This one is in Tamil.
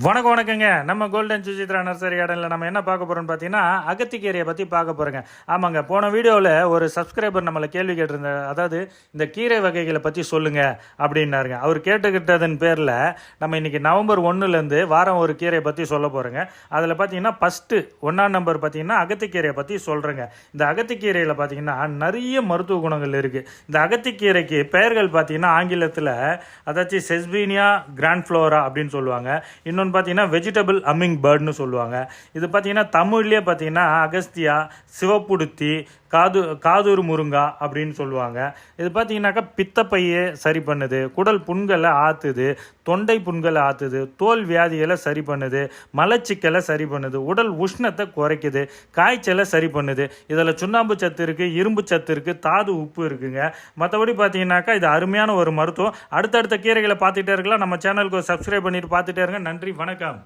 வணக்கங்க. நம்ம கோல்டன் சுஜித்ரா நர்சரி கார்டனில் நம்ம என்ன பார்க்க போகிறோம்னு பார்த்தீங்கன்னா அகத்திக்கீரையை பற்றி பார்க்க போகிறோங்க. ஆமாங்க, போன வீடியோவில் ஒரு சப்ஸ்கிரைபர் நம்மளை கேள்வி கேட்டிருந்தார். அதாவது இந்த கீரை வகைகளை பற்றி சொல்லுங்கள் அப்படின்னாருங்க. அவர் கேட்டுக்கிட்டதன் பேரில் நம்ம இன்றைக்கி நவம்பர் 1லேருந்து வாரம் ஒரு கீரையை பற்றி சொல்ல போகிறோங்க. அதில் பார்த்தீங்கன்னா ஃபஸ்ட்டு 1ஆம் நம்பர் பார்த்தீங்கன்னா அகத்திக்கீரையை பற்றி சொல்கிறேங்க. இந்த அகத்திக்கீரையில் பார்த்தீங்கன்னா நிறைய மருத்துவ குணங்கள் இருக்குது. இந்த அகத்திக்கீரைக்கு பெயர்கள் பார்த்தீங்கன்னா ஆங்கிலத்தில் அதாச்சும் செஸ்பீனியா கிராண்ட்ஃப்ளோரா அப்படின்னு சொல்லுவாங்க. இன்னொன்று பார்த்தீங்கன்னா வெஜிடபிள் அம்மிங் பேர்ட்னு சொல்லுவாங்க. இது பார்த்தீங்கன்னா தமிழ்லேயே பார்த்தீங்கன்னா அகஸ்தியா, சிவப்புடுத்தி, காதூர் முருங்கா அப்படின்னு சொல்லுவாங்க. இது பார்த்தீங்கன்னாக்கா பித்தப்பையை சரி பண்ணுது, குடல் புண்களை ஆற்றுது, தொண்டை புண்களை ஆற்றுது, தோல் வியாதிகளை சரி பண்ணுது, மலச்சிக்கலை சரி பண்ணுது, உடல் உஷ்ணத்தை குறைக்குது, காய்ச்சலை சரி பண்ணுது. இதில் சுண்ணாம்பு சத்து இருக்குது, இரும்பு சத்து இருக்குது, தாது உப்பு இருக்குங்க. மற்றபடி பார்த்தீங்கன்னாக்கா இது அருமையான ஒரு மருத்துவம். அடுத்தடுத்த கீரைகளை பார்த்துட்டே இருக்கலாம். நம்ம சேனலுக்கு சப்ஸ்கிரைப் பண்ணிட்டு பார்த்துட்டே இருங்க. நன்றி, வணக்கம்.